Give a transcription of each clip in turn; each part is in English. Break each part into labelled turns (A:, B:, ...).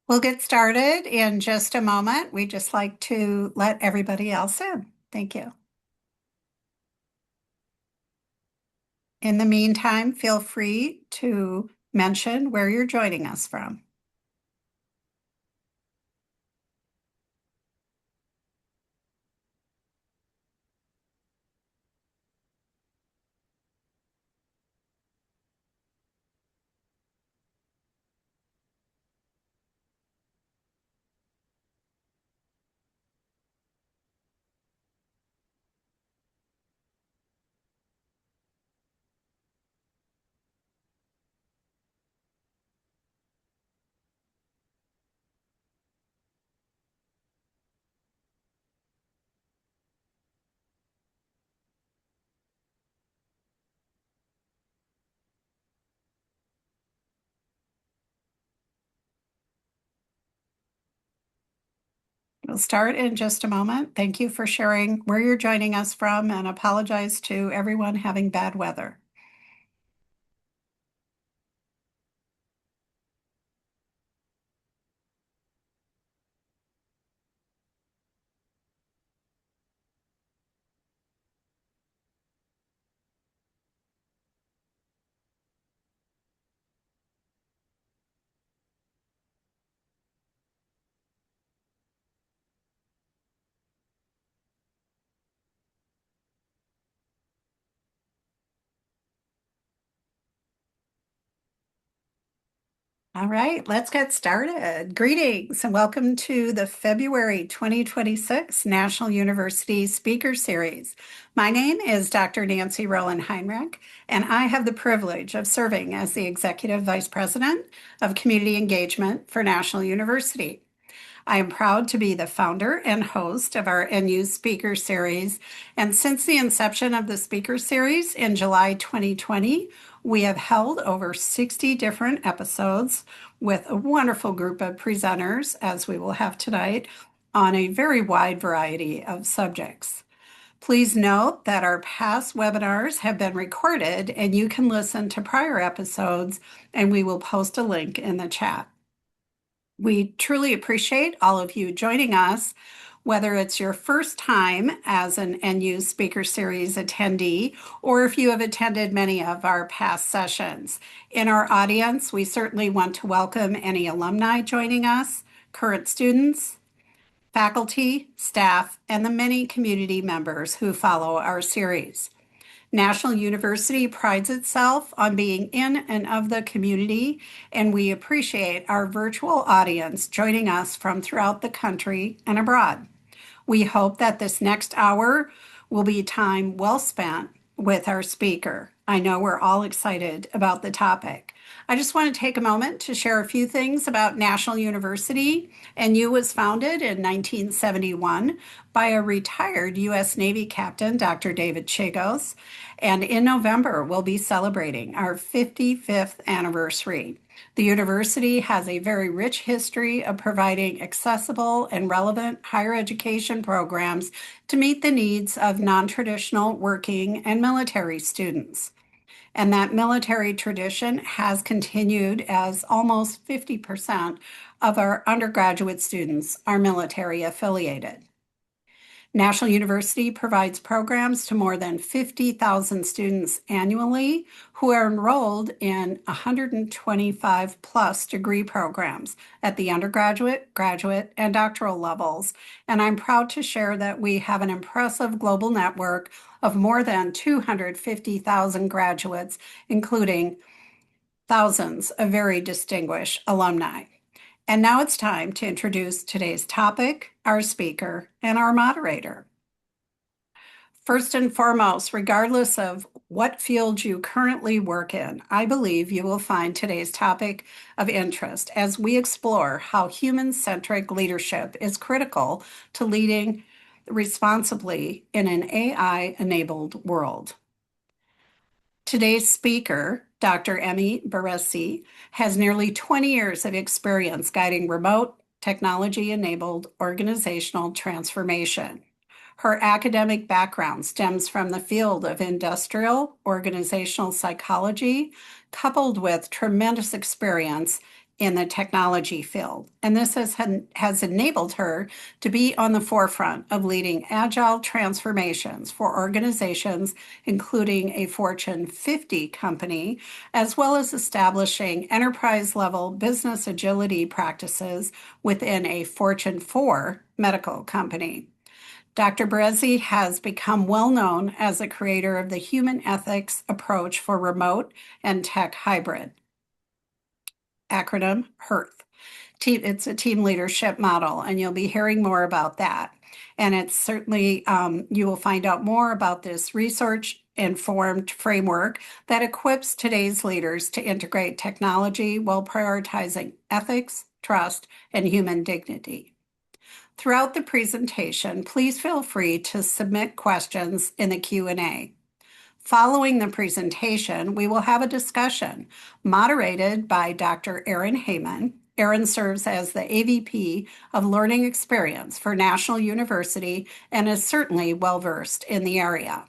A: We'll get started in just a moment. We just like to let everybody else in. Thank you. In the meantime, feel free to mention where you're joining us from. We'll start in just a moment. Thank you for sharing where you're joining us from and apologize to everyone having bad weather. All right, let's get started. Greetings and welcome to the February 2026 National University Speaker Series. My name is Dr. Nancy Rowland Heinrich, and I have the privilege of serving as the Executive Vice President of Community Engagement for National University. I am proud to be the founder and host of our NU Speaker Series. And since the inception of the Speaker Series in July 2020, we have held over 60 different episodes with a wonderful group of presenters, as we will have tonight, on a very wide variety of subjects. Please note that our past webinars have been recorded and you can listen to prior episodes, and we will post a link in the chat. We truly appreciate all of you joining us, whether it's your first time as an NU Speaker Series attendee, or if you have attended many of our past sessions. In our audience, we certainly want to welcome any alumni joining us, current students, faculty, staff, and the many community members who follow our series. National University prides itself on being in and of the community, and we appreciate our virtual audience joining us from throughout the country and abroad. We hope that this next hour will be time well spent with our speaker. I know we're all excited about the topic. I just want to take a moment to share a few things about National University. NU was founded in 1971 by a retired U.S. Navy captain, Dr. David Chagos, and in November we'll be celebrating our 55th anniversary. The university has a very rich history of providing accessible and relevant higher education programs to meet the needs of non-traditional working and military students. And that military tradition has continued as almost 50% of our undergraduate students are military affiliated. National University provides programs to more than 50,000 students annually who are enrolled in 125 plus degree programs at the undergraduate, graduate, and doctoral levels. And I'm proud to share that we have an impressive global network of more than 250,000 graduates, including thousands of very distinguished alumni. And now it's time to introduce today's topic, our speaker, and our moderator. First and foremost, regardless of what field you currently work in, I believe you will find today's topic of interest as we explore how human-centric leadership is critical to leading responsibly in an AI-enabled world. Today's speaker, Dr. Emi Barresi, has nearly 20 years of experience guiding remote, technology-enabled organizational transformation. Her academic background stems from the field of industrial organizational psychology, coupled with tremendous experience in the technology field, and this has enabled her to be on the forefront of leading agile transformations for organizations, including a Fortune 50 company, as well as establishing enterprise-level business agility practices within a Fortune 4 medical company. Dr. Barresi has become well known as a creator of the human ethics approach for remote and tech hybrid, acronym HEARTH. It's a team leadership model, and you'll be hearing more about that. And it's certainly, you will find out more about this research-informed framework that equips today's leaders to integrate technology while prioritizing ethics, trust, and human dignity. Throughout the presentation, please feel free to submit questions in the Q&A. Following the presentation, we will have a discussion moderated by Dr. Erin Heyman. Erin serves as the AVP of Learning Experience for National University and is certainly well-versed in the area.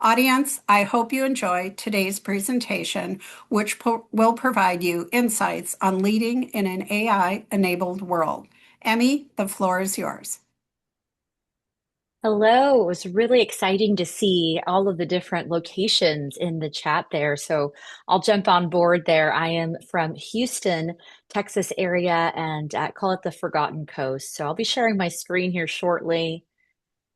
A: Audience, I hope you enjoy today's presentation, which will provide you insights on leading in an AI-enabled world. Emi, the floor is yours.
B: Hello. It was really exciting to see all of the different locations in the chat there. So I'll jump on board there. I am from Houston, Texas area, and call it the Forgotten Coast. So I'll be sharing my screen here shortly.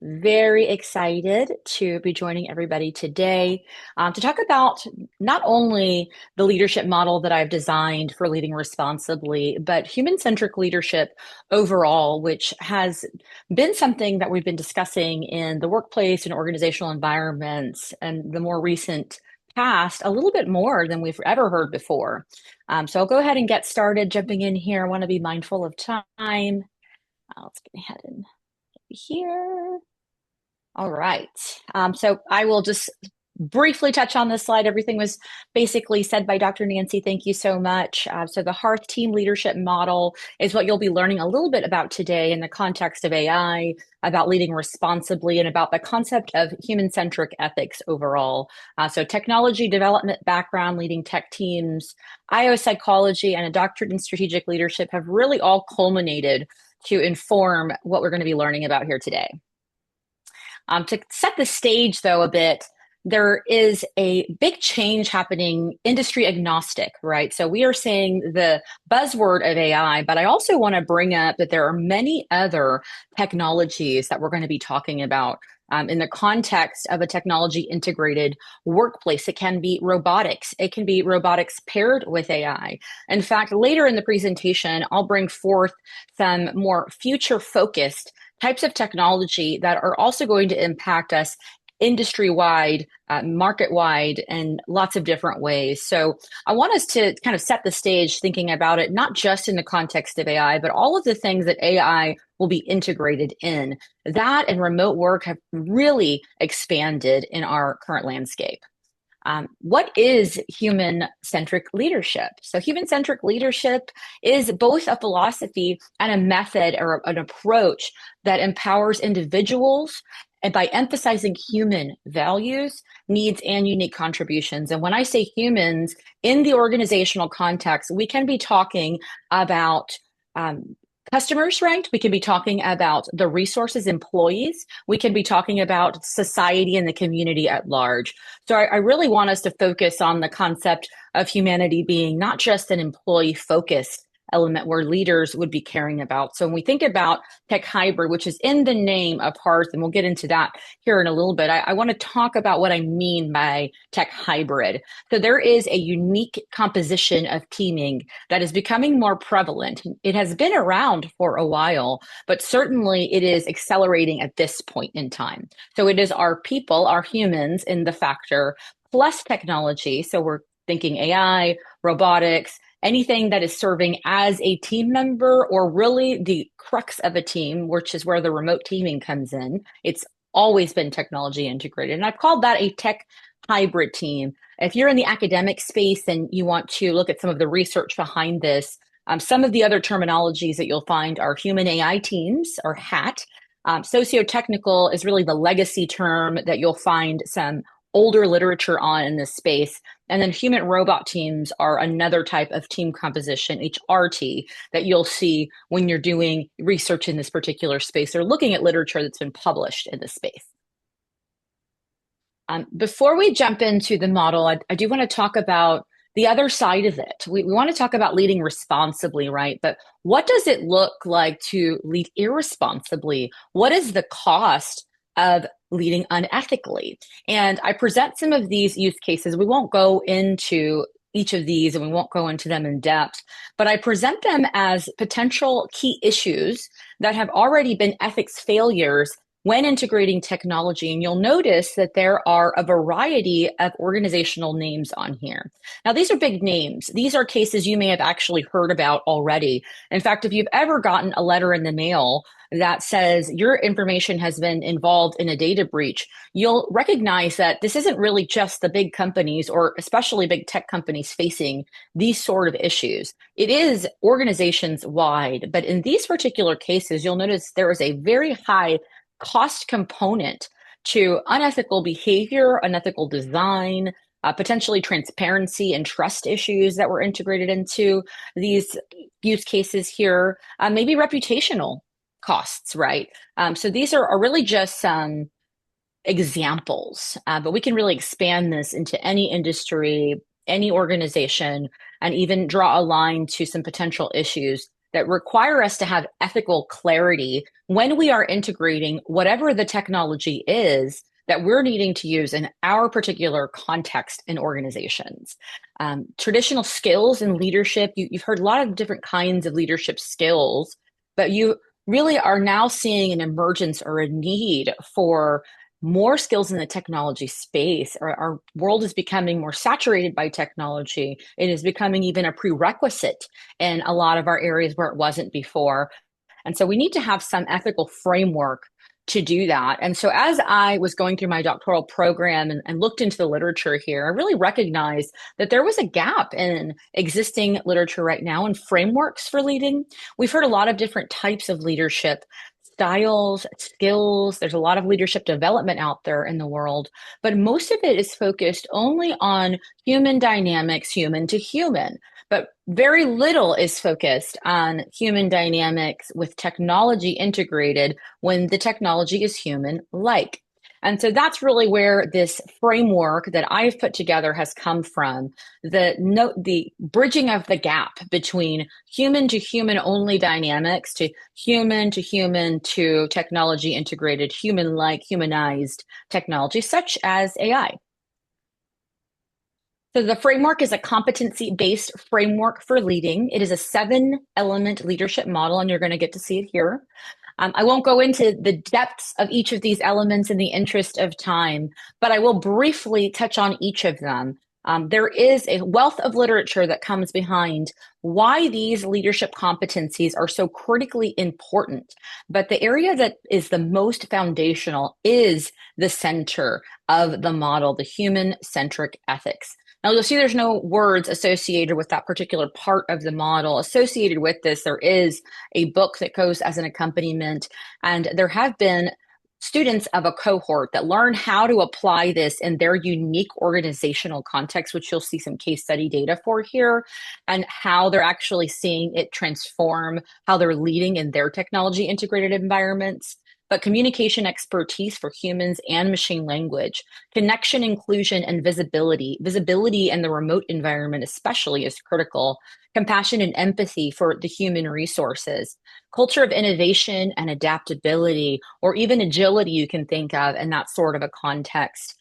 B: Very excited to be joining everybody today to talk about not only the leadership model that I've designed for leading responsibly, but human-centric leadership overall, which has been something that we've been discussing in the workplace and organizational environments and the more recent past a little bit more than we've ever heard before. So I'll go ahead and get started jumping in here. I want to be mindful of time. Let's get ahead and here. All right. So I will just briefly touch on this slide. Everything was basically said by Dr. Nancy. Thank you so much. So the HEARTH team leadership model is what you'll be learning a little bit about today in the context of AI, about leading responsibly, and about the concept of human-centric ethics overall. So technology development background, leading tech teams, IO psychology, and a doctorate in strategic leadership have really all culminated to inform what we're going to be learning about here today. To set the stage, though, a bit, there is a big change happening industry agnostic, right? So we are saying the buzzword of AI, but I also want to bring up that there are many other technologies that we're going to be talking about in the context of a technology integrated workplace. It can be robotics. It can be robotics paired with AI. In fact, later in the presentation, I'll bring forth some more future focused types of technology that are also going to impact us industry-wide, market-wide, and lots of different ways. So I want us to kind of set the stage thinking about it, not just in the context of AI, but all of the things that AI will be integrated in. That and remote work have really expanded in our current landscape. What is human-centric leadership? So human-centric leadership is both a philosophy and a method or an approach that empowers individuals and by emphasizing human values, needs, and unique contributions. And when I say humans, in the organizational context, we can be talking about customers, right? We can be talking about the resources, employees. We can be talking about society and the community at large. So I really want us to focus on the concept of humanity being not just an employee-focused element where leaders would be caring about. So when we think about tech hybrid, which is in the name of HEARTH, and we'll get into that here in a little bit, I want to talk about what I mean by tech hybrid. So there is a unique composition of teaming that is becoming more prevalent. It has been around for a while, but certainly it is accelerating at this point in time. So it is our people, our humans in the factor, plus technology. So we're thinking AI, robotics, anything that is serving as a team member or really the crux of a team, which is where the remote teaming comes in. It's always been technology integrated. And I've called that a tech hybrid team. If you're in the academic space and you want to look at some of the research behind this, some of the other terminologies that you'll find are human AI teams, or HAT. Socio-technical is really the legacy term that you'll find some older literature on in this space. And then human robot teams are another type of team composition, HRT, that you'll see when you're doing research in this particular space or looking at literature that's been published in this space. Before we jump into the model, I do want to talk about the other side of it. We want to talk about leading responsibly, right? But what does it look like to lead irresponsibly? What is the cost of leading unethically? And I present some of these use cases. We won't go into each of these and we won't go into them in depth, but I present them as potential key issues that have already been ethics failures when integrating technology. And you'll notice that there are a variety of organizational names on here. Now, these are big names. These are cases you may have actually heard about already. In fact, if you've ever gotten a letter in the mail that says your information has been involved in a data breach, you'll recognize that this isn't really just the big companies or especially big tech companies facing these sort of issues. It is organizations wide, but in these particular cases, you'll notice there is a very high cost component to unethical behavior, unethical design, potentially transparency and trust issues that were integrated into these use cases here, maybe reputational costs, right? So these are really just some examples, but we can really expand this into any industry, any organization, and even draw a line to some potential issues that require us to have ethical clarity when we are integrating whatever the technology is that we're needing to use in our particular context in organizations. Traditional skills in leadership, you've heard a lot of different kinds of leadership skills, but you really are now seeing an emergence or a need for more skills in the technology space. Our world is becoming more saturated by technology. It is becoming even a prerequisite in a lot of our areas where it wasn't before. And so we need to have some ethical framework to do that. And so as I was going through my doctoral program and looked into the literature here, I really recognized that there was a gap in existing literature right now and frameworks for leading. We've heard a lot of different types of leadership styles, skills. There's a lot of leadership development out there in the world, but most of it is focused only on human dynamics, human to human. But very little is focused on human dynamics with technology integrated when the technology is human-like. And so that's really where this framework that I've put together has come from. The bridging of the gap between human to human only dynamics to human to technology integrated, human-like, humanized technology, such as AI. So the framework is a competency-based framework for leading. It is a 7-element leadership model, and you're going to get to see it here. I won't go into the depths of each of these elements in the interest of time, but I will briefly touch on each of them. There is a wealth of literature that comes behind why these leadership competencies are so critically important. But the area that is the most foundational is the center of the model, the human-centric ethics. Now, you'll see there's no words associated with that particular part of the model. Associated with this, there is a book that goes as an accompaniment, and there have been students of a cohort that learn how to apply this in their unique organizational context, which you'll see some case study data for here, and how they're actually seeing it transform how they're leading in their technology integrated environments. But communication expertise for humans and machine language, connection, inclusion, and visibility. Visibility in the remote environment especially is critical. Compassion and empathy for the human resources. Culture of innovation and adaptability, or even agility you can think of in that sort of a context.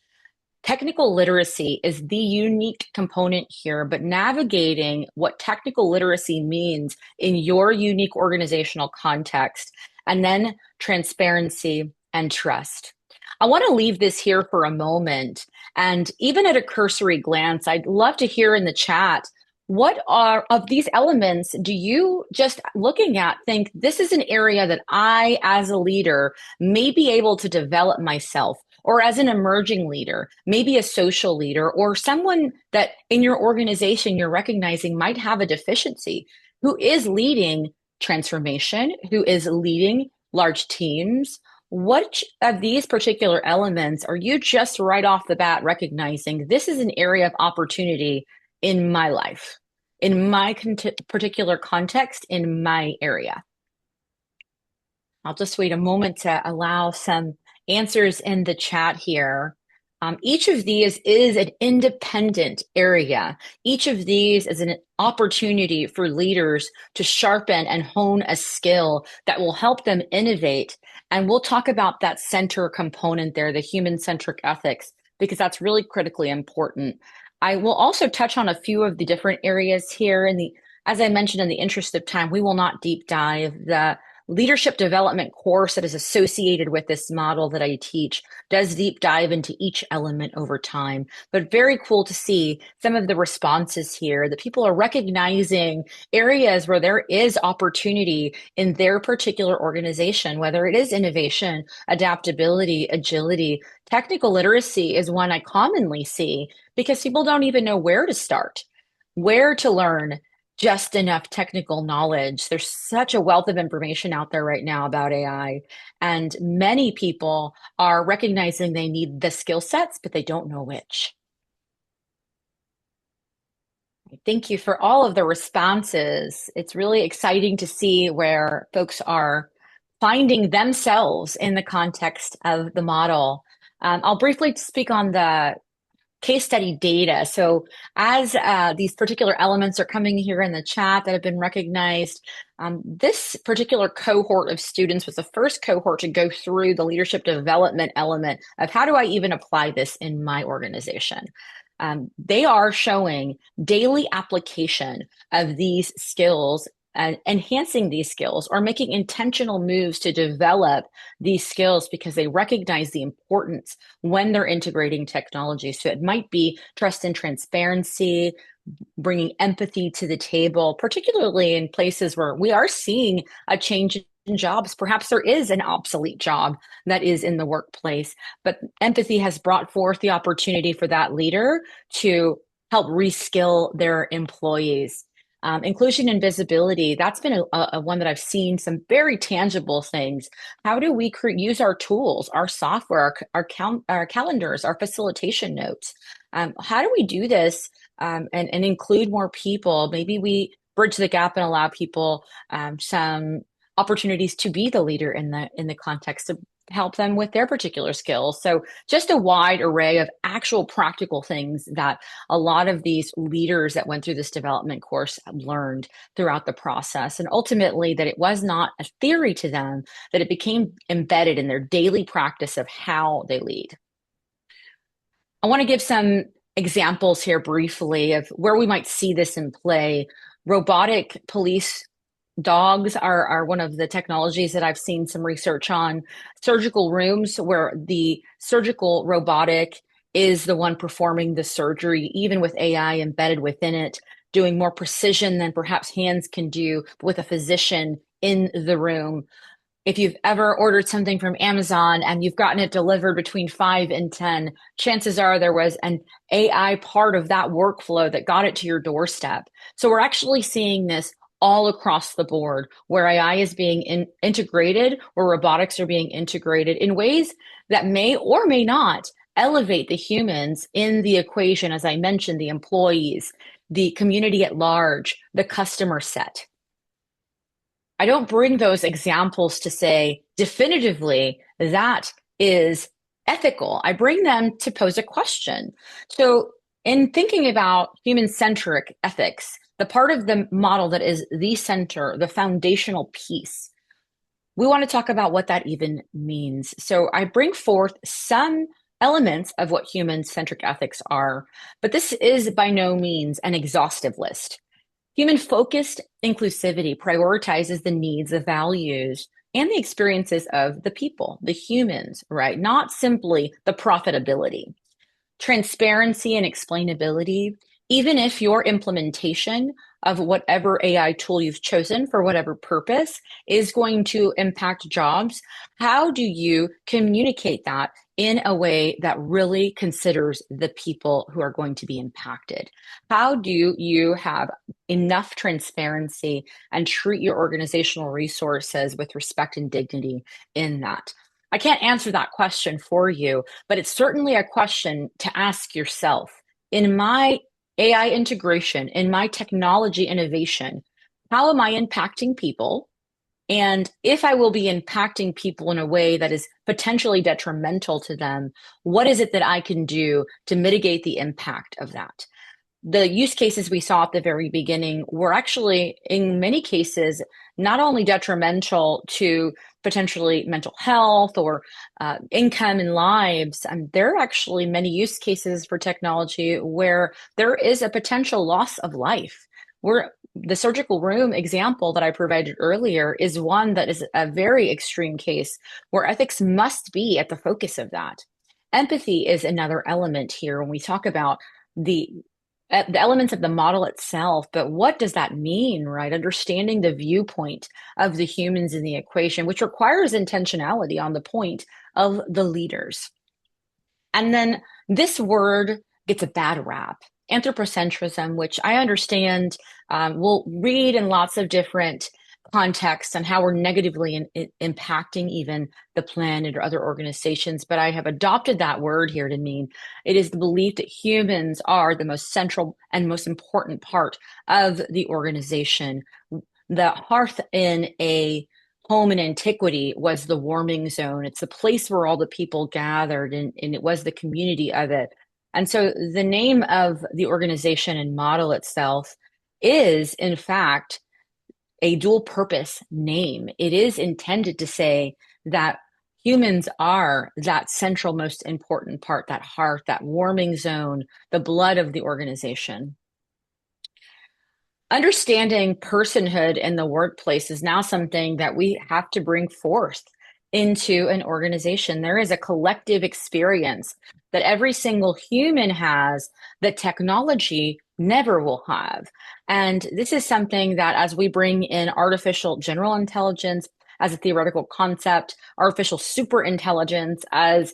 B: Technical literacy is the unique component here, but navigating what technical literacy means in your unique organizational context, and then transparency and trust. I want to leave this here for a moment. And even at a cursory glance, I'd love to hear in the chat, what are of these elements do you just looking at think this is an area that I, as a leader, may be able to develop myself? Or as an emerging leader, maybe a social leader, or someone that in your organization you're recognizing might have a deficiency, who is leading transformation, who is leading large teams? Which of these particular elements are you just right off the bat recognizing this is an area of opportunity in my life, in my particular context, in my area? I'll just wait a moment to allow some answers in the chat here. Each of these is an independent area. Each of these is an opportunity for leaders to sharpen and hone a skill that will help them innovate. And we'll talk about that center component there, the human-centric ethics, because that's really critically important. I will also touch on a few of the different areas here. As I mentioned, in the interest of time, we will not deep dive. The leadership development course that is associated with this model that I teach does deep dive into each element over time, but very cool to see some of the responses here that people are recognizing areas where there is opportunity in their particular organization, whether it is innovation, adaptability, agility. Technical literacy is one I commonly see because people don't even know where to start, where to learn just enough technical knowledge. There's such a wealth of information out there right now about AI, and many people are recognizing they need the skill sets, but they don't know which. Thank you for all of the responses. It's really exciting to see where folks are finding themselves in the context of the model. I'll briefly speak on the case study data. So as these particular elements are coming here in the chat that have been recognized, this particular cohort of students was the first cohort to go through the leadership development element of how do I even apply this in my organization? They are showing daily application of these skills and enhancing these skills or making intentional moves to develop these skills because they recognize the importance when they're integrating technology. So it might be trust and transparency, bringing empathy to the table, particularly in places where we are seeing a change in jobs. Perhaps there is an obsolete job that is in the workplace, but empathy has brought forth the opportunity for that leader to help reskill their employees. Inclusion and visibility, that's been a one that I've seen some very tangible things. How do we use our tools, our software, our calendars, our facilitation notes? How do we do this and include more people? Maybe we bridge the gap and allow people some opportunities to be the leader in the context of help them with their particular skills. So just a wide array of actual practical things that a lot of these leaders that went through this development course learned throughout the process. And ultimately that it was not a theory to them, that it became embedded in their daily practice of how they lead. I want to give some examples here briefly of where we might see this in play. Robotic police dogs are one of the technologies that I've seen some research on. Surgical rooms where the surgical robotic is the one performing the surgery, even with AI embedded within it, doing more precision than perhaps hands can do with a physician in the room. If you've ever ordered something from Amazon and you've gotten it delivered between 5 and 10, chances are there was an AI part of that workflow that got it to your doorstep. So we're actually seeing this all across the board where AI is being integrated, where robotics are being integrated in ways that may or may not elevate the humans in the equation. As I mentioned, the employees, the community at large, the customer set. I don't bring those examples to say definitively that is ethical. I bring them to pose a question. So in thinking about human-centric ethics, the part of the model that is the center, the foundational piece, we want to talk about what that even means. So I bring forth some elements of what human-centric ethics are, but this is by no means an exhaustive list. Human-focused inclusivity prioritizes the needs, the values, and the experiences of the people, the humans, right? Not simply the profitability. Transparency and explainability, even if your implementation of whatever AI tool you've chosen for whatever purpose is going to impact jobs, how do you communicate that in a way that really considers the people who are going to be impacted? How do you have enough transparency and treat your organizational resources with respect and dignity in that? I can't answer that question for you, but it's certainly a question to ask yourself. In my AI integration, in my technology innovation, how am I impacting people? And if I will be impacting people in a way that is potentially detrimental to them, what is it that I can do to mitigate the impact of that? The use cases we saw at the very beginning were actually, in many cases, not only detrimental to potentially mental health or income and lives, there are actually many use cases for technology where there is a potential loss of life. The surgical room example that I provided earlier is one that is a very extreme case where ethics must be at the focus of that. Empathy is another element here when we talk about the elements of the model itself, but what does that mean, right? Understanding the viewpoint of the humans in the equation, which requires intentionality on the point of the leaders. And then this word gets a bad rap, anthropocentrism, which I understand we'll read in lots of different contexts and how we're negatively impacting even the planet or other organizations. But I have adopted that word here to mean it is the belief that humans are the most central and most important part of the organization. The hearth in a home in antiquity was the warming zone. It's the place where all the people gathered, and it was the community of it. And so the name of the organization and model itself is, in fact, a dual purpose name. It is intended to say that humans are that central, most important part, that hearth, that warming zone, the blood of the organization. Understanding personhood in the workplace is now something that we have to bring forth into an organization. There is a collective experience that every single human has that technology never will have. And this is something that, as we bring in artificial general intelligence as a theoretical concept, artificial superintelligence as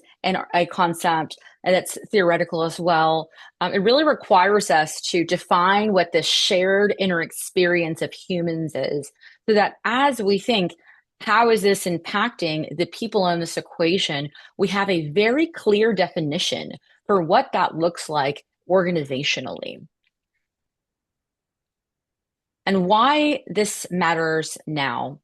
B: a concept, and that's theoretical as well. It really requires us to define what the shared inner experience of humans is, so that as we think, how is this impacting the people in this equation, we have a very clear definition for what that looks like organizationally. And why this matters now.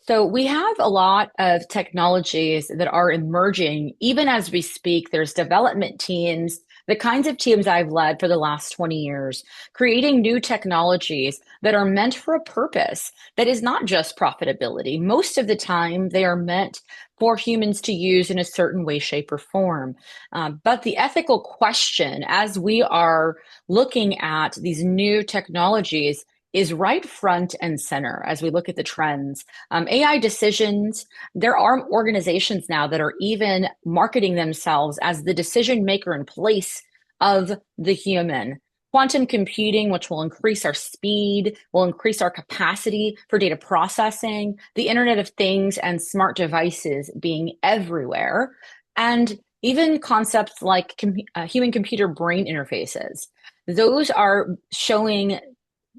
B: So we have a lot of technologies that are emerging even as we speak. There's development teams, the kinds of teams I've led for the last 20 years, creating new technologies that are meant for a purpose that is not just profitability. Most of the time, they are meant for humans to use in a certain way, shape, or form. But the ethical question, as we are looking at these new technologies, is right front and center as we look at the trends. AI decisions, there are organizations now that are even marketing themselves as the decision maker in place of the human. Quantum computing, which will increase our speed, will increase our capacity for data processing, the Internet of Things and smart devices being everywhere, and even concepts like human-computer brain interfaces. Those are showing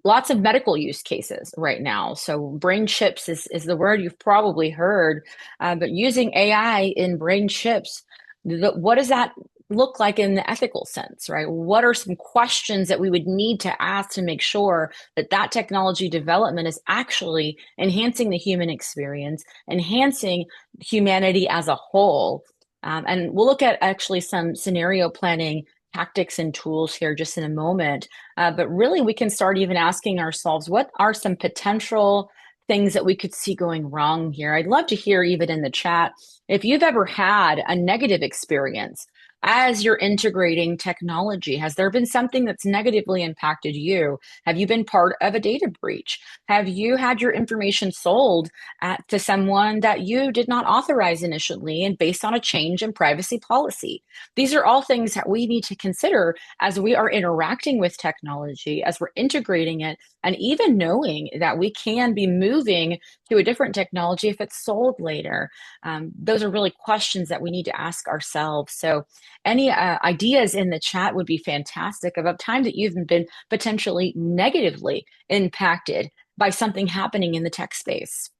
B: lots of medical use cases right now. So brain chips is the word you've probably heard, but using AI in brain chips, what does that look like in the ethical sense, right? What are some questions that we would need to ask to make sure that that technology development is actually enhancing the human experience, enhancing humanity as a whole? And we'll look at actually some scenario planning tactics and tools here just in a moment. But really, we can start even asking ourselves, what are some potential things that we could see going wrong here? I'd love to hear, even in the chat, if you've ever had a negative experience as you're integrating technology. Has there been something that's negatively impacted you? Have you been part of a data breach? Have you had your information sold to someone that you did not authorize initially and based on a change in privacy policy? These are all things that we need to consider as we are interacting with technology, as we're integrating it, and even knowing that we can be moving to a different technology if it's sold later. Those are really questions that we need to ask ourselves. So any ideas in the chat would be fantastic about time that you've been potentially negatively impacted by something happening in the tech space.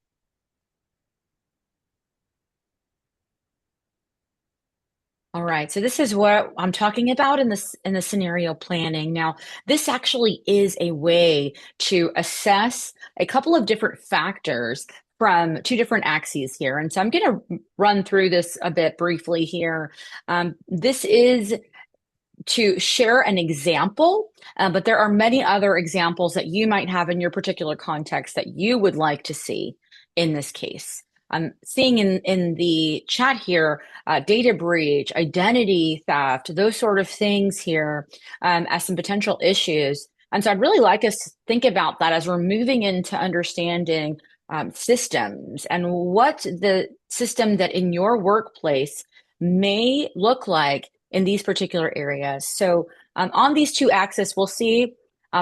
B: All right, so this is what I'm talking about in the scenario planning. Now, this actually is a way to assess a couple of different factors from two different axes here. And so I'm going to run through this a bit briefly here. This is to share an example, but there are many other examples that you might have in your particular context that you would like to see in this case. I'm seeing in the chat here, data breach, identity theft, those sort of things here as some potential issues. And so I'd really like us to think about that as we're moving into understanding systems and what the system that in your workplace may look like in these particular areas. So on these two axes, we'll see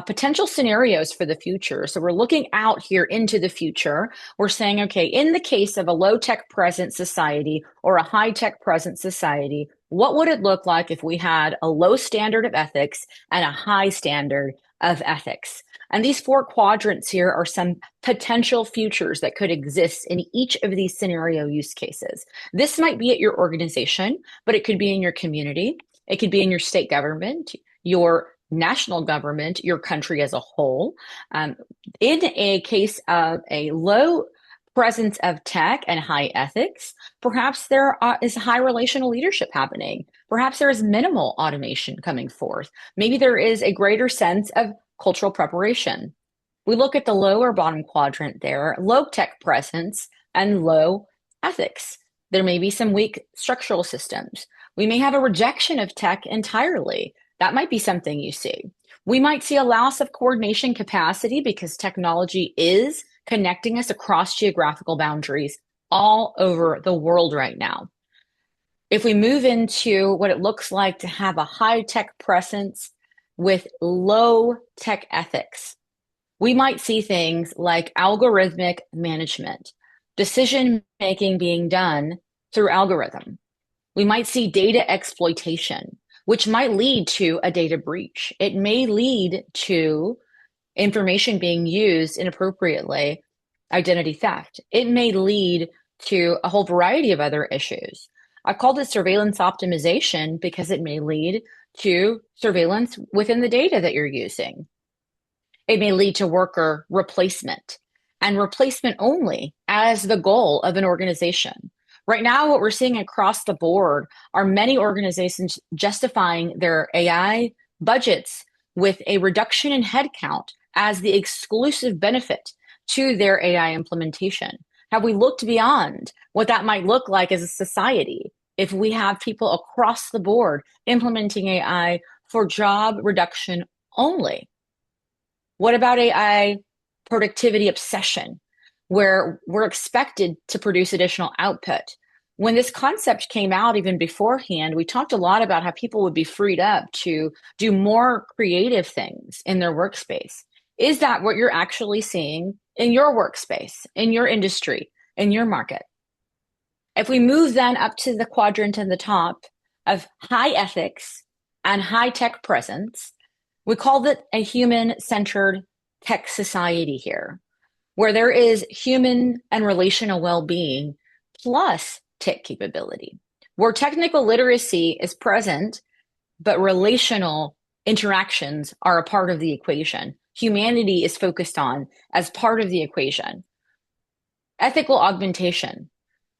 B: potential scenarios for the future. So we're looking out here into the future. We're saying, okay, in the case of a low-tech present society or a high-tech present society, what would it look like if we had a low standard of ethics and a high standard of ethics? And these four quadrants here are some potential futures that could exist in each of these scenario use cases. This might be at your organization, but it could be in your community. It could be in your state government, your national government, your country as a whole. In a case of a low presence of tech and high ethics, perhaps there is high relational leadership happening. Perhaps there is minimal automation coming forth. Maybe there is a greater sense of cultural preparation. We look at the lower bottom quadrant there, low tech presence and low ethics. There may be some weak structural systems. We may have a rejection of tech entirely. That might be something you see. We might see a loss of coordination capacity because technology is connecting us across geographical boundaries all over the world right now. If we move into what it looks like to have a high tech presence with low tech ethics, we might see things like algorithmic management, decision making being done through algorithm. We might see data exploitation, which might lead to a data breach. It may lead to information being used inappropriately, identity theft. It may lead to a whole variety of other issues. I called it surveillance optimization because it may lead to surveillance within the data that you're using. It may lead to worker replacement and replacement only as the goal of an organization. Right now, what we're seeing across the board are many organizations justifying their AI budgets with a reduction in headcount as the exclusive benefit to their AI implementation. Have we looked beyond what that might look like as a society if we have people across the board implementing AI for job reduction only? What about AI productivity obsession, where we're expected to produce additional output? When this concept came out, even beforehand, we talked a lot about how people would be freed up to do more creative things in their workspace. Is that what you're actually seeing in your workspace, in your industry, in your market? If we move then up to the quadrant in the top of high ethics and high tech presence, we called it a human-centered tech society here, where there is human and relational well-being plus tech capability, where technical literacy is present, but relational interactions are a part of the equation. Humanity is focused on as part of the equation. Ethical augmentation,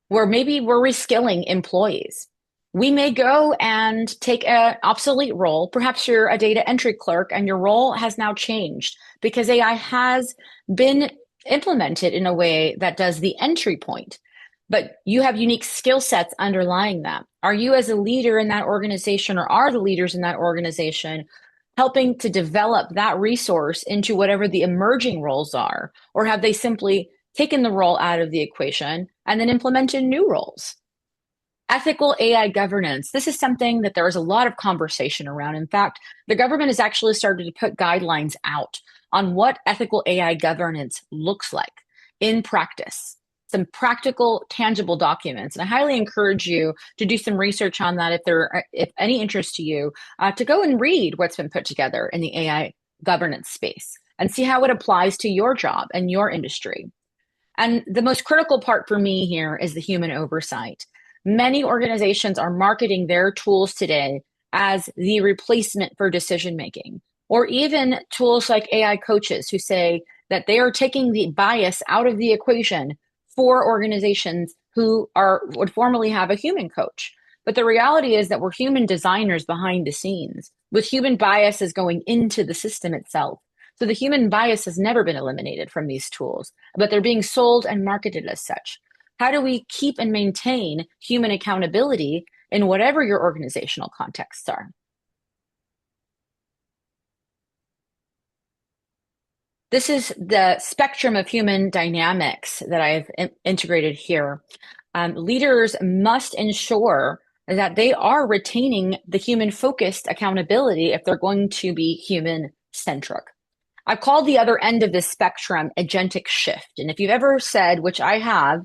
B: where maybe we're reskilling employees. We may go and take an obsolete role. Perhaps you're a data entry clerk and your role has now changed because AI has been implemented in a way that does the entry point, but you have unique skill sets underlying that. Are you, as a leader in that organization, or are the leaders in that organization helping to develop that resource into whatever the emerging roles are? Or have they simply taken the role out of the equation and then implemented new roles? Ethical AI governance. This is something that there is a lot of conversation around. In fact, the government has actually started to put guidelines out on what ethical AI governance looks like in practice, some practical, tangible documents. And I highly encourage you to do some research on that if any interest to you, to go and read what's been put together in the AI governance space and see how it applies to your job and your industry. And the most critical part for me here is the human oversight. Many organizations are marketing their tools today as the replacement for decision making, or even tools like AI coaches who say that they are taking the bias out of the equation for organizations who would formerly have a human coach. But the reality is that we're human designers behind the scenes, with human biases going into the system itself. So the human bias has never been eliminated from these tools, but they're being sold and marketed as such. How do we keep and maintain human accountability in whatever your organizational contexts are? This is the spectrum of human dynamics that I've integrated here. Leaders must ensure that they are retaining the human focused accountability if they're going to be human centric. I call the other end of this spectrum agentic shift. And if you've ever said, which I have,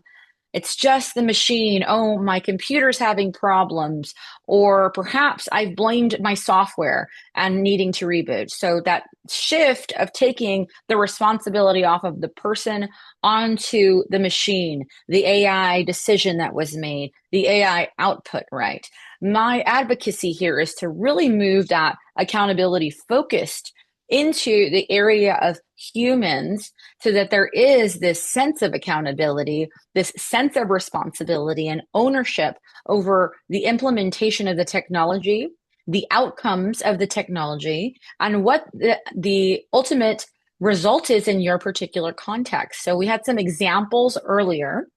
B: it's just the machine. Oh, my computer's having problems. Or perhaps I've blamed my software and needing to reboot. So that shift of taking the responsibility off of the person onto the machine, the AI decision that was made, the AI output, right? My advocacy here is to really move that accountability focused into the area of humans so that there is this sense of accountability, this sense of responsibility and ownership over the implementation of the technology, the outcomes of the technology, and what the ultimate result is in your particular context. So we had some examples earlier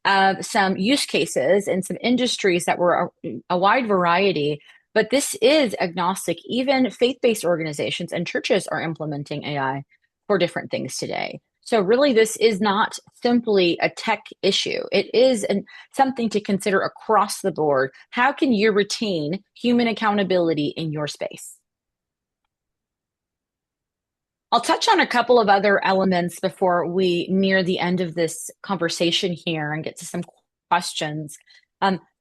B: of some use cases in some industries that were a wide variety, but this is agnostic. Even faith-based organizations and churches are implementing AI for different things today. So really, this is not simply a tech issue. It is something to consider across the board. How can you retain human accountability in your space? I'll touch on a couple of other elements before we near the end of this conversation here and get to some questions.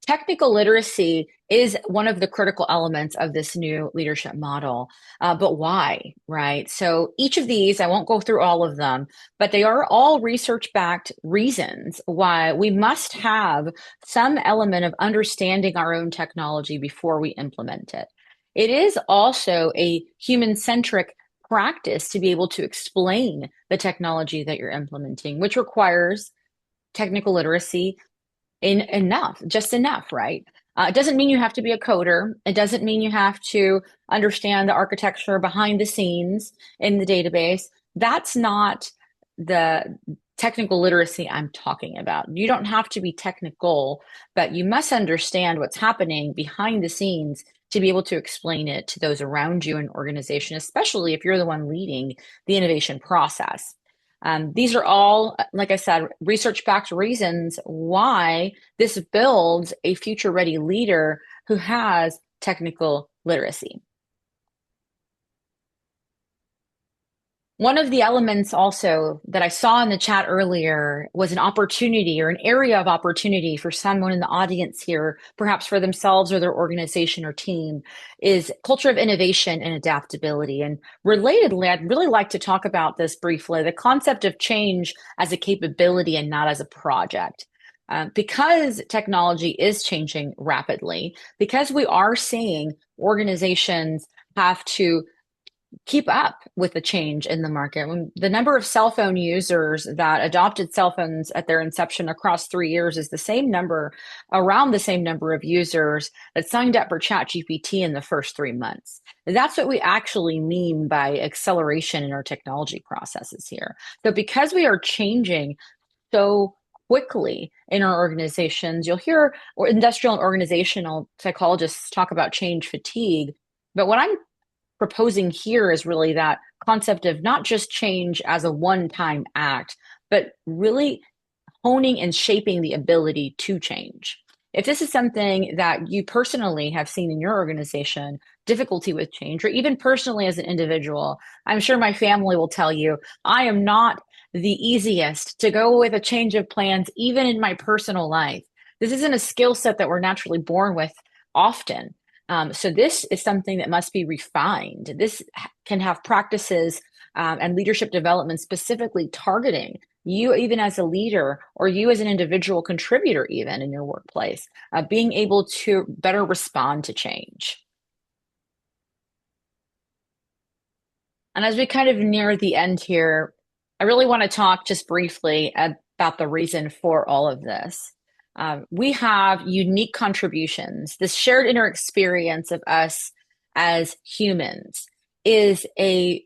B: Technical literacy is one of the critical elements of this new leadership model. But why, right? So each of these, I won't go through all of them, but they are all research-backed reasons why we must have some element of understanding our own technology before we implement it. It is also a human-centric practice to be able to explain the technology that you're implementing, which requires technical literacy just enough, right? It doesn't mean you have to be a coder. It doesn't mean you have to understand the architecture behind the scenes in the database. That's not the technical literacy I'm talking about. You don't have to be technical, but you must understand what's happening behind the scenes to be able to explain it to those around you in organization, especially if you're the one leading the innovation process. These are all, like I said, research-backed reasons why this builds a future-ready leader who has technical literacy. One of the elements also that I saw in the chat earlier was an opportunity or an area of opportunity for someone in the audience here, perhaps for themselves or their organization or team, is culture of innovation and adaptability. And relatedly, I'd really like to talk about this briefly, the concept of change as a capability and not as a project. Because technology is changing rapidly, because we are seeing organizations have to keep up with the change in the market. When the number of cell phone users that adopted cell phones at their inception across 3 years is around the same number of users that signed up for ChatGPT in the first 3 months. That's what we actually mean by acceleration in our technology processes here. So because we are changing so quickly in our organizations, you'll hear industrial and organizational psychologists talk about change fatigue. But what I'm proposing here is really that concept of not just change as a one-time act, but really honing and shaping the ability to change. If this is something that you personally have seen in your organization, difficulty with change, or even personally as an individual, I'm sure my family will tell you, I am not the easiest to go with a change of plans, even in my personal life. This isn't a skill set that we're naturally born with often. So this is something that must be refined. This can have practices and leadership development specifically targeting you even as a leader, or you as an individual contributor, even in your workplace, being able to better respond to change. And as we kind of near the end here, I really want to talk just briefly about the reason for all of this. We have unique contributions. This shared inner experience of us as humans is a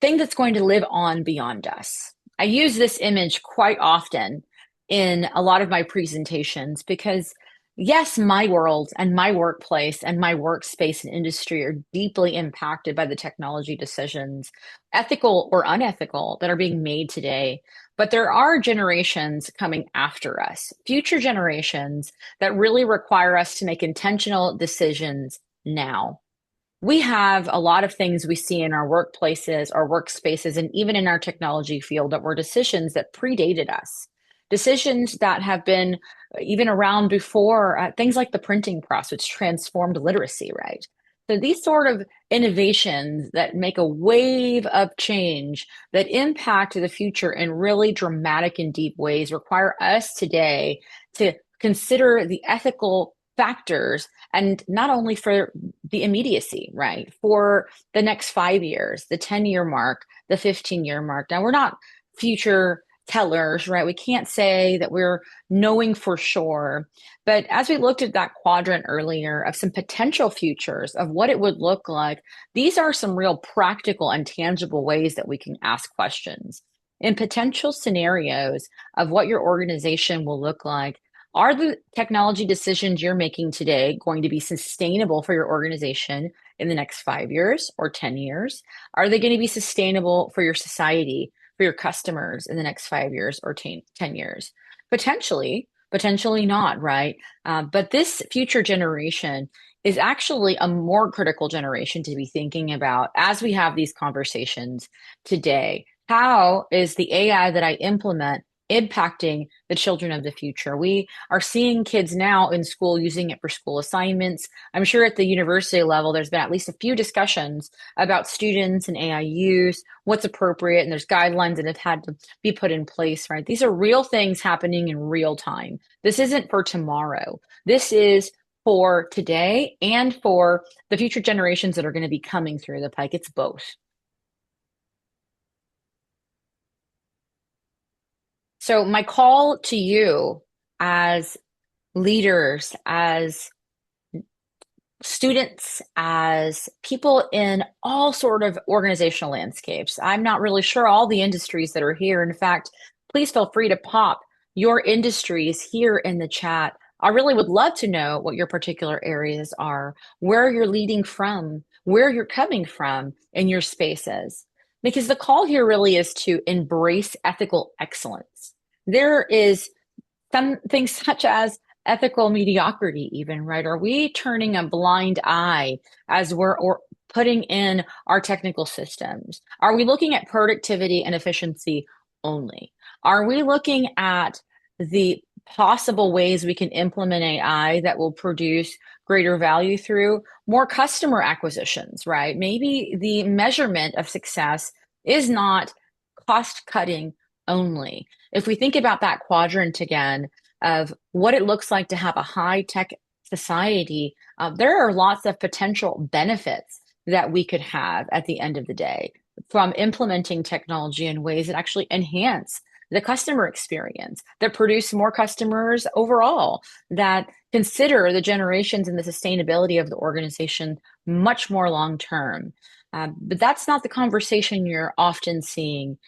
B: thing that's going to live on beyond us. I use this image quite often in a lot of my presentations because, yes, my world and my workplace and my workspace and industry are deeply impacted by the technology decisions, ethical or unethical, that are being made today. But there are generations coming after us, future generations that really require us to make intentional decisions now. We have a lot of things we see in our workplaces, our workspaces, and even in our technology field that were decisions that predated us. Decisions that have been even around before things like the printing press, which transformed literacy, right? So these sort of innovations that make a wave of change that impact the future in really dramatic and deep ways require us today to consider the ethical factors, and not only for the immediacy, right? For the next 5 years, the 10-year mark, the 15-year mark. Now, we're not future tellers, right? We can't say that we're knowing for sure. But as we looked at that quadrant earlier of some potential futures of what it would look like, these are some real practical and tangible ways that we can ask questions. In potential scenarios of what your organization will look like, are the technology decisions you're making today going to be sustainable for your organization in the next 5 years or 10 years? Are they going to be sustainable for your society, for your customers in the next 5 years or 10 years? Potentially, potentially not, right? But this future generation is actually a more critical generation to be thinking about as we have these conversations today. How is the AI that I implement impacting the children of the future? We are seeing kids now in school using it for school assignments. I'm sure at the university level, there's been at least a few discussions about students and AI use, what's appropriate, and there's guidelines that have had to be put in place, right? These are real things happening in real time. This isn't for tomorrow. This is for today and for the future generations that are going to be coming through the pike. It's both. So, my call to you as leaders, as students, as people in all sort of organizational landscapes. I'm not really sure all the industries that are here. In fact, please feel free to pop your industries here in the chat. I really would love to know what your particular areas are, where you're leading from, where you're coming from in your spaces. Because the call here really is to embrace ethical excellence. There is some things such as ethical mediocrity, even, right? Are we turning a blind eye as we're putting in our technical systems? Are we looking at productivity and efficiency only? Are we looking at the possible ways we can implement AI that will produce greater value through more customer acquisitions, right? Maybe the measurement of success is not cost cutting only. If we think about that quadrant again of what it looks like to have a high tech society, there are lots of potential benefits that we could have at the end of the day from implementing technology in ways that actually enhance the customer experience, that produce more customers overall, that consider the generations and the sustainability of the organization much more long term. But that's not the conversation you're often seeing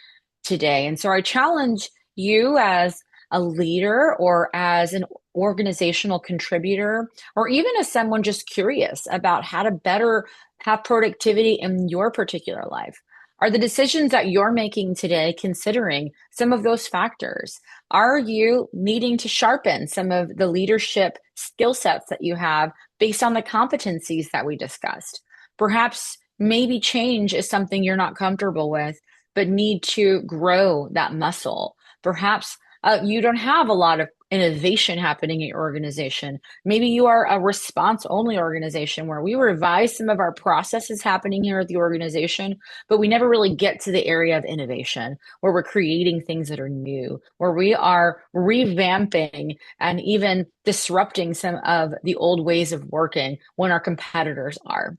B: today. And so I challenge you as a leader or as an organizational contributor, or even as someone just curious about how to better have productivity in your particular life. Are the decisions that you're making today considering some of those factors? Are you needing to sharpen some of the leadership skill sets that you have based on the competencies that we discussed? Perhaps maybe change is something you're not comfortable with, but need to grow that muscle. Perhaps you don't have a lot of innovation happening in your organization. Maybe you are a response only organization where we revise some of our processes happening here at the organization, but we never really get to the area of innovation where we're creating things that are new, where we are revamping and even disrupting some of the old ways of working when our competitors are.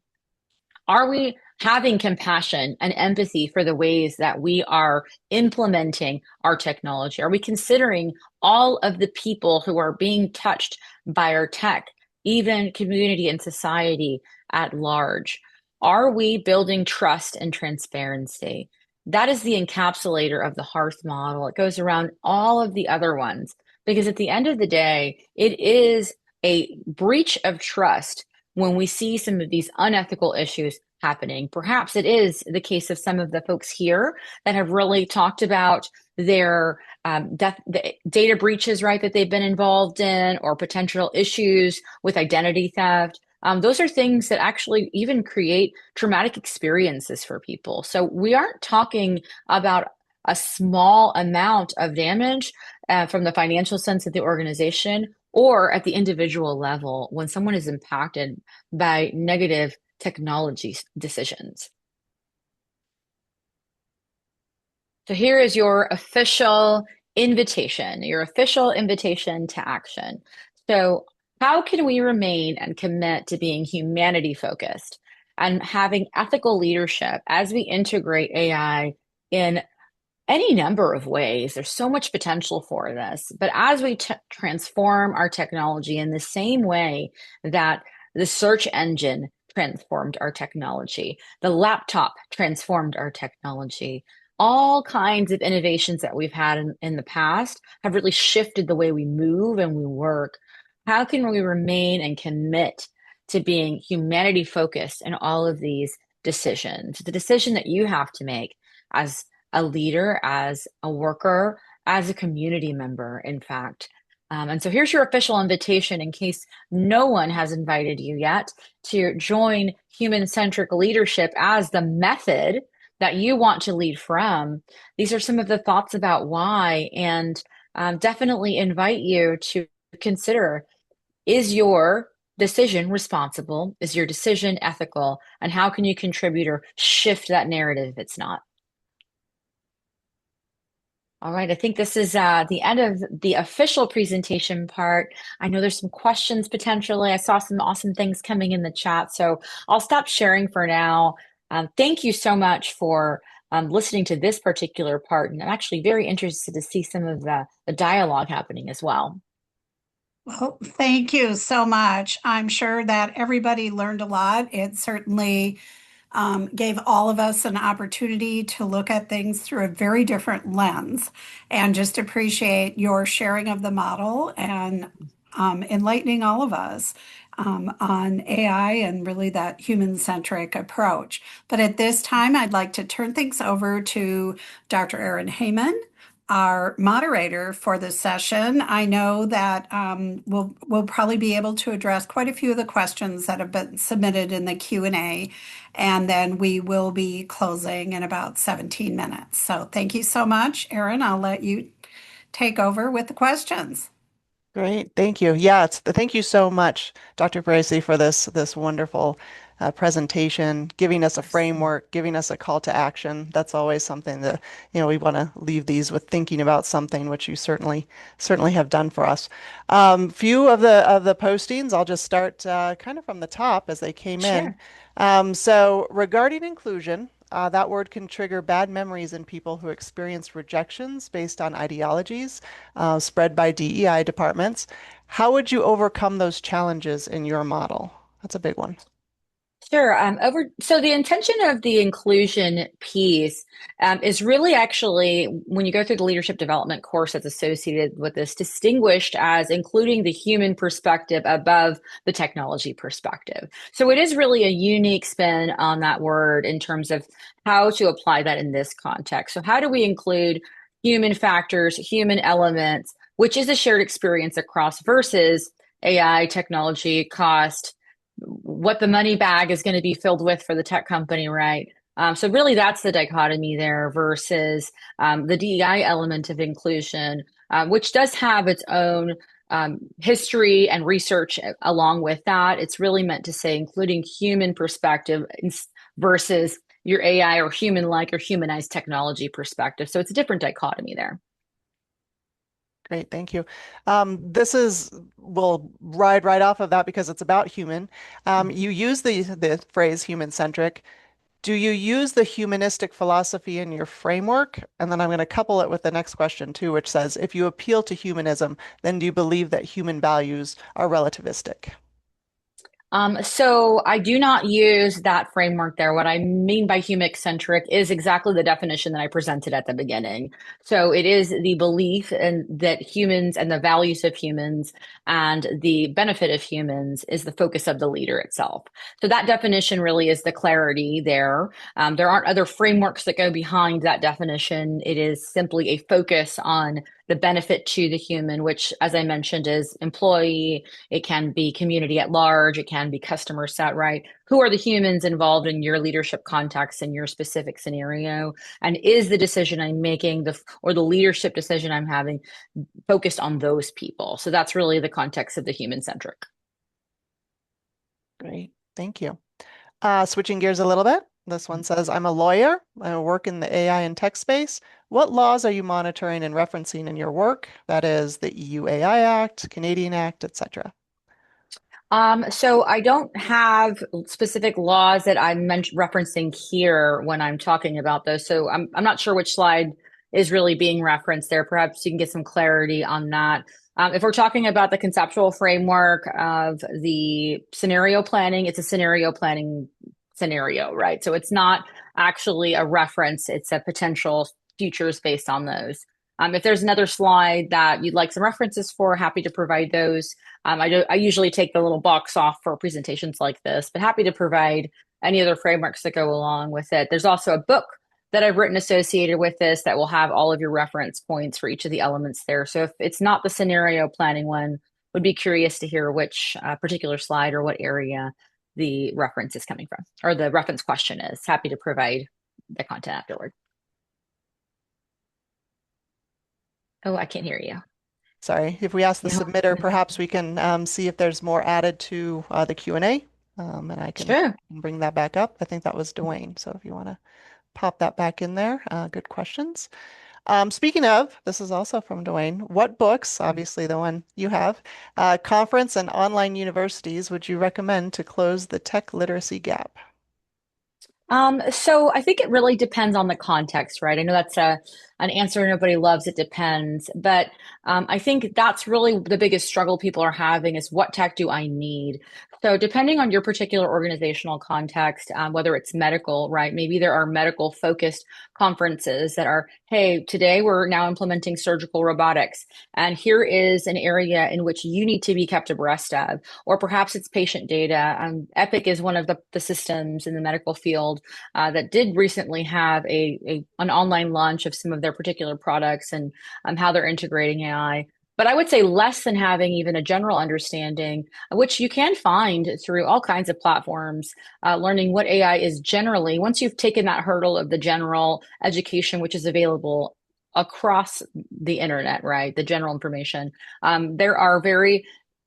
B: Are we having compassion and empathy for the ways that we are implementing our technology? Are we considering all of the people who are being touched by our tech, even community and society at large? Are we building trust and transparency? That is the encapsulator of the Hearth model. It goes around all of the other ones because at the end of the day, it is a breach of trust when we see some of these unethical issues happening. Perhaps it is the case of some of the folks here that have really talked about their the data breaches, right, that they've been involved in, or potential issues with identity theft. Those are things that actually even create traumatic experiences for people. So we aren't talking about a small amount of damage from the financial sense of the organization or at the individual level when someone is impacted by negative technology decisions. So here is your official invitation to action. So how can we remain and commit to being humanity focused and having ethical leadership as we integrate AI in any number of ways? There's so much potential for this. But as we transform our technology in the same way that the search engine transformed our technology, the laptop transformed our technology, all kinds of innovations that we've had in the past have really shifted the way we move and we work. How can we remain and commit to being humanity focused in all of these decisions? The decision that you have to make as a leader, as a worker, as a community member, in fact. And so here's your official invitation in case no one has invited you yet to join human-centric leadership as the method that you want to lead from. These are some of the thoughts about why, and definitely invite you to consider, is your decision responsible? Is your decision ethical? And how can you contribute or shift that narrative if it's not? All right, I think this is the end of the official presentation part. I know there's some questions potentially. I saw some awesome things coming in the chat, so I'll stop sharing for now. Thank you so much for listening to this particular part, and I'm actually very interested to see some of the dialogue happening as well.
A: Well, thank you so much. I'm sure that everybody learned a lot. It certainly gave all of us an opportunity to look at things through a very different lens and just appreciate your sharing of the model and enlightening all of us on AI and really that human-centric approach. But at this time, I'd like to turn things over to Dr. Erin Heyman, our moderator for the session. I know that we'll probably be able to address quite a few of the questions that have been submitted in the Q&A, and then we will be closing in about 17 minutes. So thank you so much, Erin. I'll let you take over with the questions.
C: Great, thank you. Yeah, thank you so much, Dr. Barresi, for this wonderful presentation, giving us a framework, giving us a call to action. That's always something that, we want to leave these with thinking about something, which you certainly have done for us. Few of the postings, I'll just start kind of from the top as they came in. So regarding inclusion, that word can trigger bad memories in people who experienced rejections based on ideologies spread by DEI departments. How would you overcome those challenges in your model? That's a big one.
B: Sure. So the intention of the inclusion piece is really actually, when you go through the leadership development course that's associated with this, distinguished as including the human perspective above the technology perspective. So it is really a unique spin on that word in terms of how to apply that in this context. So how do we include human factors, human elements, which is a shared experience across versus AI, technology, cost, what the money bag is going to be filled with for the tech company, right? So really that's the dichotomy there versus the DEI element of inclusion, which does have its own history and research along with that. It's really meant to say including human perspective versus your AI or human-like or humanized technology perspective. So it's a different dichotomy there.
C: Great, thank you. We'll ride right off of that because it's about human. You use the phrase human-centric. Do you use the humanistic philosophy in your framework? And then I'm going to couple it with the next question too, which says, if you appeal to humanism, then do you believe that human values are relativistic?
B: So I do not use that framework there. What I mean by human-centric is exactly the definition that I presented at the beginning. So it is the belief in that humans and the values of humans and the benefit of humans is the focus of the leader itself. So that definition really is the clarity there. There aren't other frameworks that go behind that definition. It is simply a focus on the benefit to the human, which, as I mentioned, is employee, it can be community at large, it can be customer set, right? Who are the humans involved in your leadership context in your specific scenario? And is the decision I'm making or the leadership decision I'm having focused on those people? So that's really the context of the human-centric.
C: Great, thank you. Switching gears a little bit. This one says, I'm a lawyer. I work in the AI and tech space. What laws are you monitoring and referencing in your work? That is the EU AI Act, Canadian Act, etc.
B: So I don't have specific laws that I'm referencing here when I'm talking about those. So I'm not sure which slide is really being referenced there. Perhaps you can get some clarity on that. If we're talking about the conceptual framework of the scenario planning, it's a scenario planning scenario, right? So it's not actually a reference, it's a potential futures based on those. If there's another slide that you'd like some references for, happy to provide those. I usually take the little box off for presentations like this, but happy to provide any other frameworks that go along with it. There's also a book that I've written associated with this that will have all of your reference points for each of the elements there. So if it's not the scenario planning one, would be curious to hear which particular slide or what area the reference is coming from, or the reference question is. Happy to provide the content afterward. Oh, I can't hear you.
C: Sorry, if we ask the
B: Yeah.
C: submitter, perhaps we can see if there's more added to the Q&A, and I can
B: Sure.
C: bring that back up. I think that was Dwayne, so if you want to pop that back in there, good questions. Speaking of, this is also from Dwayne. What books, obviously the one you have, conference and online universities would you recommend to close the tech literacy gap?
B: So I think it really depends on the context, right? I know that's an answer nobody loves. It depends, but I think that's really the biggest struggle people are having is what tech do I need? So depending on your particular organizational context, whether it's medical, right? Maybe there are medical focused conferences that are, hey, today we're now implementing surgical robotics, and here is an area in which you need to be kept abreast of, or perhaps it's patient data. Epic is one of the systems in the medical field that did recently have an online launch of some of their particular products and how they're integrating AI. But I would say less than having even a general understanding, which you can find through all kinds of platforms, learning what AI is generally, once you've taken that hurdle of the general education, which is available across the internet, right? The general information. There are very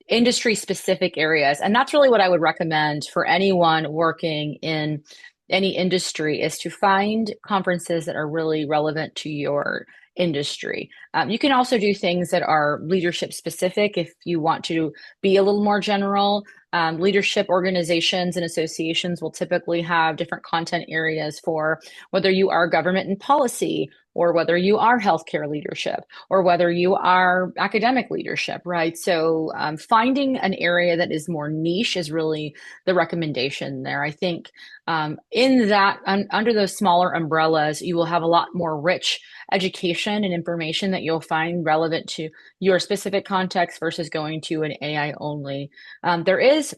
B: industry specific areas. And that's really what I would recommend for anyone working in any industry is to find conferences that are really relevant to your industry. You can also do things that are leadership specific if you want to be a little more general. Leadership organizations and associations will typically have different content areas for whether you are government and policy, or whether you are healthcare leadership, or whether you are academic leadership, right? So finding an area that is more niche is really the recommendation there. I think in that, under those smaller umbrellas, you will have a lot more rich education and information that you'll find relevant to your specific context versus going to an AI only. There is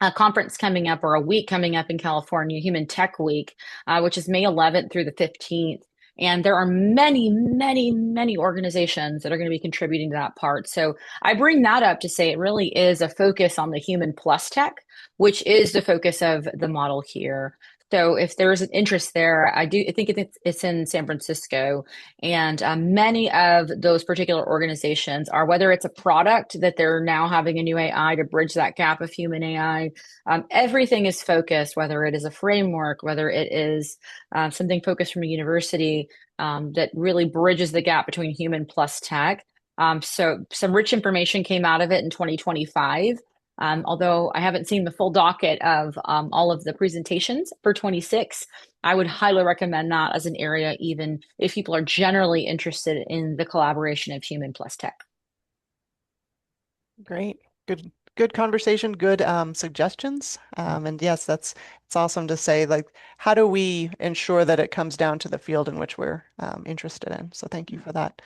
B: a conference coming up, or a week coming up in California, Human Tech Week, which is May 11th through the 15th. And there are many, many, many organizations that are going to be contributing to that part. So I bring that up to say it really is a focus on the human plus tech, which is the focus of the model here. So if there's an interest there, I think it's in San Francisco, and many of those particular organizations are, whether it's a product that they're now having a new AI to bridge that gap of human AI, everything is focused, whether it is a framework, whether it is something focused from a university that really bridges the gap between human plus tech. So some rich information came out of it in 2025. Although I haven't seen the full docket of all of the presentations for 26, I would highly recommend that as an area, even if people are generally interested in the collaboration of human plus tech.
C: Great. Good conversation, good suggestions. And yes, it's awesome to say, like, how do we ensure that it comes down to the field in which we're interested in? So thank you for that.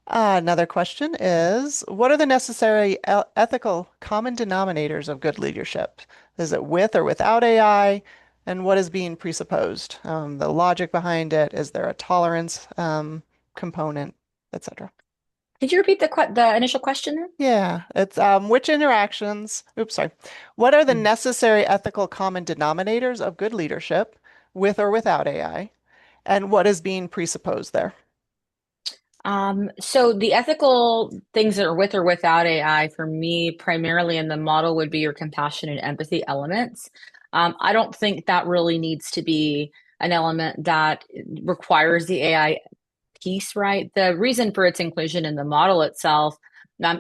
C: Another question is, what are the necessary ethical common denominators of good leadership? Is it with or without AI? And what is being presupposed? The logic behind it, is there a tolerance component, etc.?
B: Could you repeat the initial question
C: Yeah, it's which interactions, oops, sorry. What are the
B: there?
C: necessary ethical common denominators of good leadership with or without AI? And what is being presupposed there?
B: So the ethical things that are with or without AI for me, primarily in the model, would be your compassion and empathy elements. I don't think that really needs to be an element that requires the AI piece, right? The reason for its inclusion in the model itself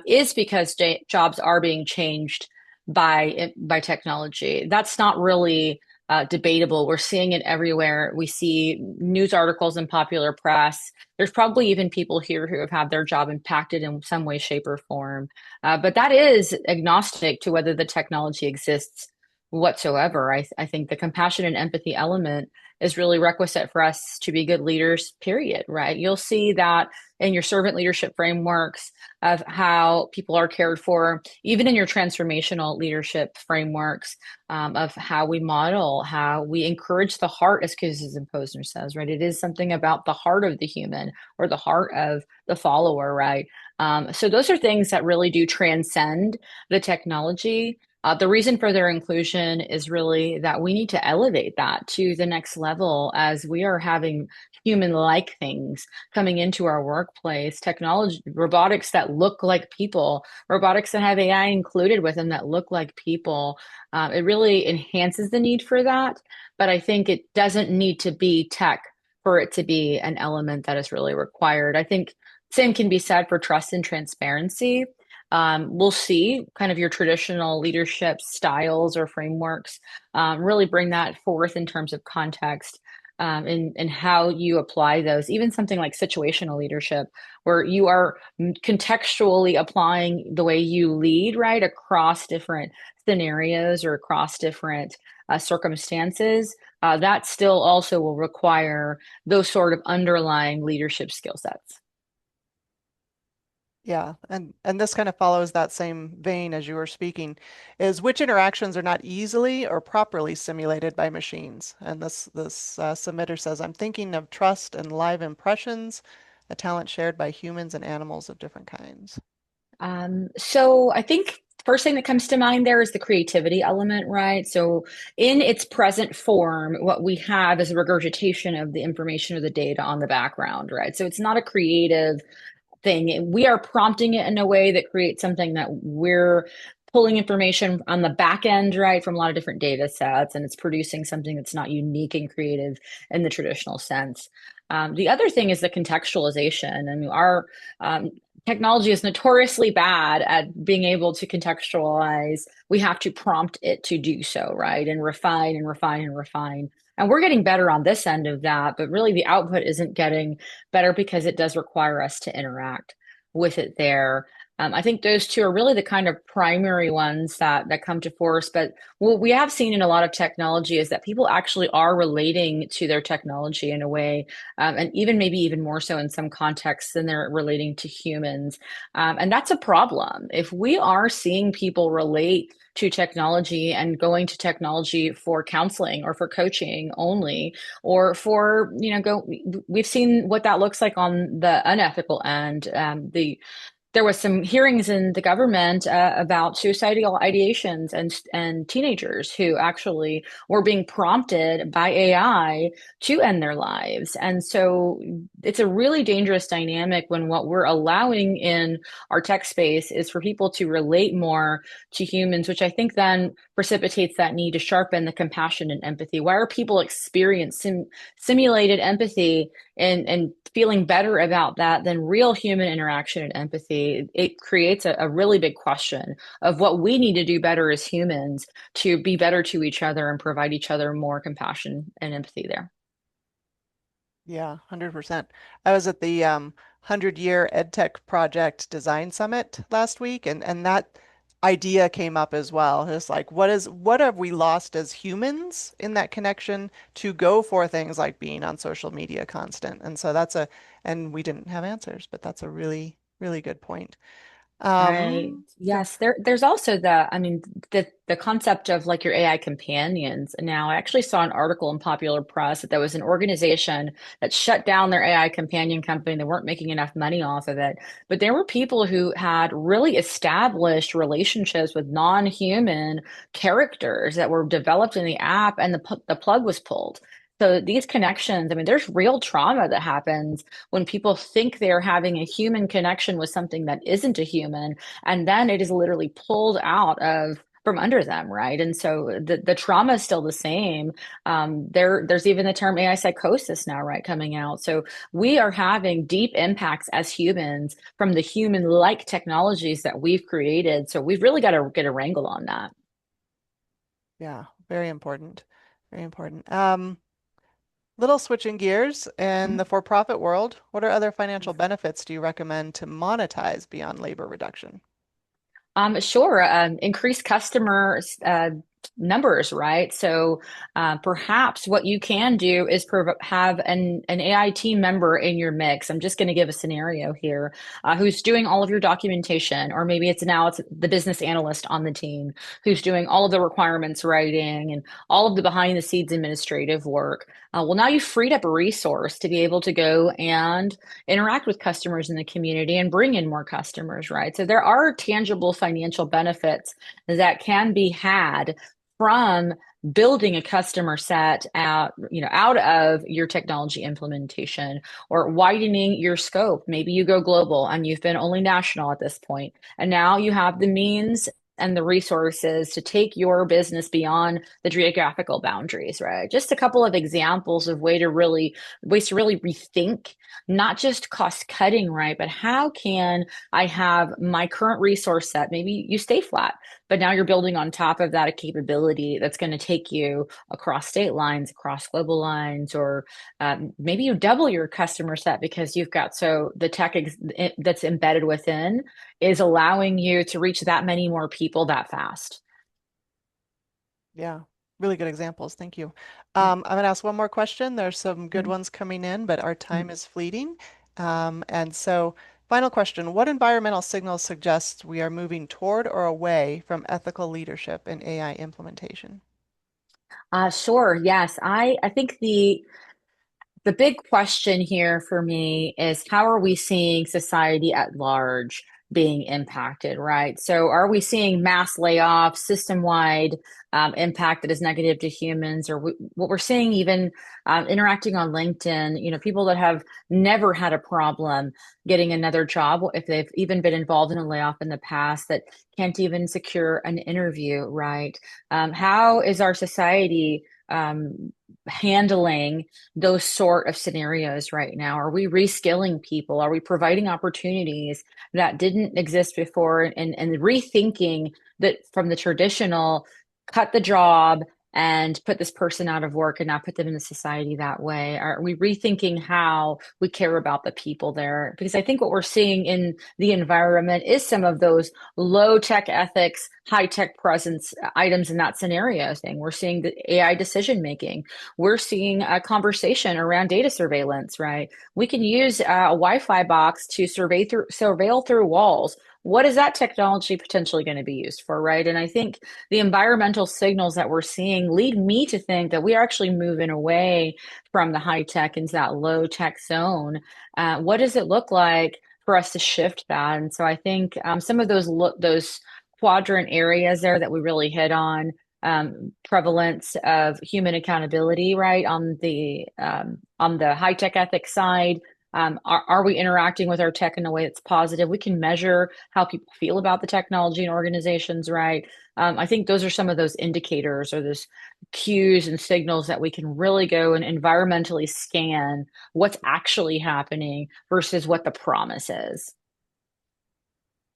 B: is because jobs are being changed by technology. That's not really debatable. We're seeing it everywhere. We see news articles in popular press. There's probably even people here who have had their job impacted in some way, shape, or form. But that is agnostic to whether the technology exists whatsoever. I think the compassion and empathy element is really requisite for us to be good leaders, period, right? You'll see that in your servant leadership frameworks of how people are cared for, even in your transformational leadership frameworks of how we model, how we encourage the heart, as Susan Posner says, right? It is something about the heart of the human or the heart of the follower, right? So those are things that really do transcend the technology. The reason for their inclusion is really that we need to elevate that to the next level as we are having human-like things coming into our workplace, technology, robotics that look like people, robotics that have AI included with them that look like people. It really enhances the need for that, but I think it doesn't need to be tech for it to be an element that is really required. I think same can be said for trust and transparency. We'll see kind of your traditional leadership styles or frameworks really bring that forth in terms of context and how you apply those. Even something like situational leadership, where you are contextually applying the way you lead, right, across different scenarios or across different circumstances. That still also will require those sort of underlying leadership skill sets.
C: Yeah, and this kind of follows that same vein as you were speaking, is which interactions are not easily or properly simulated by machines. And this submitter says, I'm thinking of trust and live impressions, a talent shared by humans and animals of different kinds.
B: So I think first thing that comes to mind there is the creativity element, right? So in its present form, what we have is a regurgitation of the information or the data on the background, right? So it's not a creative thing. We are prompting it in a way that creates something that we're pulling information on the back end, right, from a lot of different data sets, and it's producing something that's not unique and creative in the traditional sense. The other thing is the contextualization. I mean, our technology is notoriously bad at being able to contextualize. We have to prompt it to do so, right, and refine and refine and refine. And we're getting better on this end of that, but really the output isn't getting better because it does require us to interact with it there. I think those two are really the kind of primary ones that come to force. But what we have seen in a lot of technology is that people actually are relating to their technology in a way, and even maybe even more so in some contexts than they're relating to humans. And that's a problem. If we are seeing people relate to technology and going to technology for counseling or for coaching only, or for, we've seen what that looks like on the unethical end, the there was some hearings in the government about suicidal ideations and teenagers who actually were being prompted by AI to end their lives. And so it's a really dangerous dynamic when what we're allowing in our tech space is for people to relate more to humans, which I think then precipitates that need to sharpen the compassion and empathy. Why are people experiencing simulated empathy and feeling better about that than real human interaction and empathy? It creates a really big question of what we need to do better as humans to be better to each other and provide each other more compassion and empathy there.
C: Yeah, 100%. I was at the 100-year EdTech Project Design Summit last week, and that idea came up as well. It's like, what have we lost as humans in that connection to go for things like being on social media constant? And so and we didn't have answers, but that's a really, really good point.
B: Right.
C: So
B: Yes. There's also the concept of like your AI companions. Now, I actually saw an article in Popular Press that there was an organization that shut down their AI companion company. They weren't making enough money off of it. But there were people who had really established relationships with non-human characters that were developed in the app, and the plug was pulled. So these connections, I mean, there's real trauma that happens when people think they're having a human connection with something that isn't a human, and then it is literally pulled out of from under them, right? And so the trauma is still the same. There's even the term AI psychosis now, right, coming out. So we are having deep impacts as humans from the human-like technologies that we've created. So we've really got to get a wrangle on that.
C: yeah, very important. Very important. Little switching gears in the for-profit world, what are other financial benefits do you recommend to monetize beyond labor reduction?
B: Sure. Increase customer numbers, right? So perhaps what you can do is have an AI team member in your mix. I'm just going to give a scenario here, who's doing all of your documentation, or maybe it's the business analyst on the team who's doing all of the requirements writing and all of the behind the scenes administrative work. Well, now you've freed up a resource to be able to go and interact with customers in the community and bring in more customers, right? So there are tangible financial benefits that can be had from building a customer set out of your technology implementation, or widening your scope. Maybe you go global and you've been only national at this point, and now you have the means and the resources to take your business beyond the geographical boundaries, right? Just a couple of examples of ways to really rethink not just cost cutting, right? But how can I have my current resource set? Maybe you stay flat, but now you're building on top of that a capability that's going to take you across state lines, across global lines, or maybe you double your customer set because you've got the that's embedded within is allowing you to reach that many more people that fast.
C: Yeah, really good examples. Thank you. I'm going to ask one more question. There's some good ones coming in, but our time is fleeting. And so, final question, what environmental signals suggest we are moving toward or away from ethical leadership in AI implementation?
B: Sure. Yes. I think the big question here for me is, how are we seeing society at large being impacted, right? So are we seeing mass layoffs, system-wide impact that is negative to humans, or what we're seeing even interacting on LinkedIn, people that have never had a problem getting another job, if they've even been involved in a layoff in the past, that can't even secure an interview, right? How is our society handling those sort of scenarios right now? Are we reskilling people? Are we providing opportunities that didn't exist before, and rethinking that from the traditional cut the job and put this person out of work and not put them in the society that way? Are we rethinking how we care about the people there? Because I think what we're seeing in the environment is some of those low tech ethics, high tech presence items in that scenario thing. We're seeing the AI decision making. We're seeing a conversation around data surveillance, right? We can use a Wi-Fi box to surveil through walls. What is that technology potentially going to be used for, right? And I think the environmental signals that we're seeing lead me to think that we are actually moving away from the high tech into that low tech zone. What does it look like for us to shift that. And so I think some of those quadrant areas there that we really hit on, prevalence of human accountability, right? On the high tech ethics side, are we interacting with our tech in a way that's positive? We can measure how people feel about the technology in organizations, right? I think those are some of those indicators or those cues and signals that we can really go and environmentally scan what's actually happening versus what the promise is.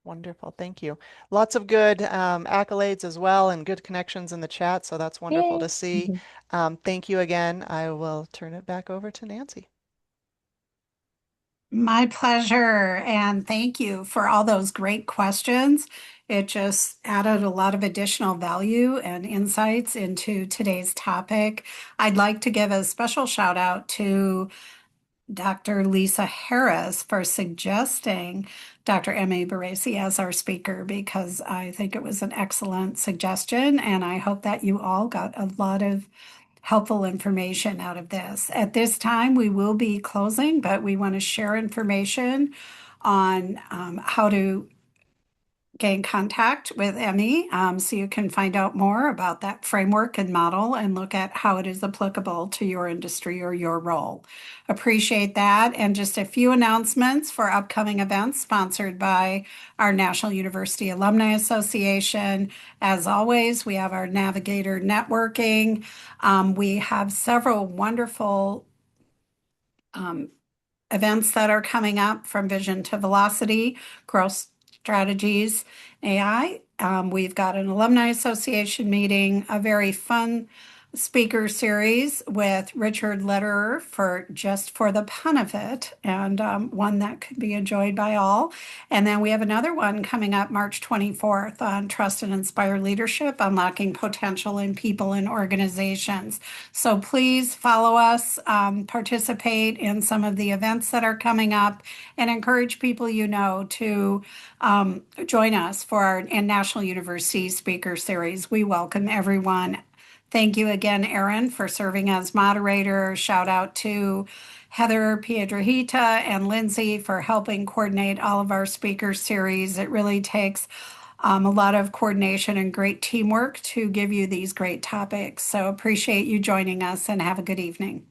C: Wonderful. Thank you. Lots of good accolades as well and good connections in the chat. So that's wonderful
B: Yay.
C: to see. Thank you again. I will turn it back over to Nancy.
A: My pleasure. And thank you for all those great questions. It just added a lot of additional value and insights into today's topic. I'd like to give a special shout out to Dr. Lisa Harris for suggesting Dr. Emi Barresi as our speaker because I think it was an excellent suggestion, and I hope that you all got a lot of helpful information out of this. At this time, we will be closing, but we want to share information on how to gain contact with Emi so you can find out more about that framework and model and look at how it is applicable to your industry or your role. Appreciate that. And just a few announcements for upcoming events sponsored by our National University Alumni Association. As always, we have our Navigator Networking. We have several wonderful events that are coming up from Vision to Velocity, Growth Strategies AI. We've got an Alumni Association meeting, a very fun speaker series with Richard Lederer for Just for the Pun of It, and one that could be enjoyed by all. And then we have another one coming up March 24th on Trust and Inspire Leadership, Unlocking Potential in People and Organizations. So please follow us, participate in some of the events that are coming up, and encourage people you know to join us for our National University Speaker Series. We welcome everyone. Thank you again, Erin, for serving as moderator. Shout out to Heather Piedrahita and Lindsay for helping coordinate all of our speaker series. It really takes a lot of coordination and great teamwork to give you these great topics. So appreciate you joining us and have a good evening.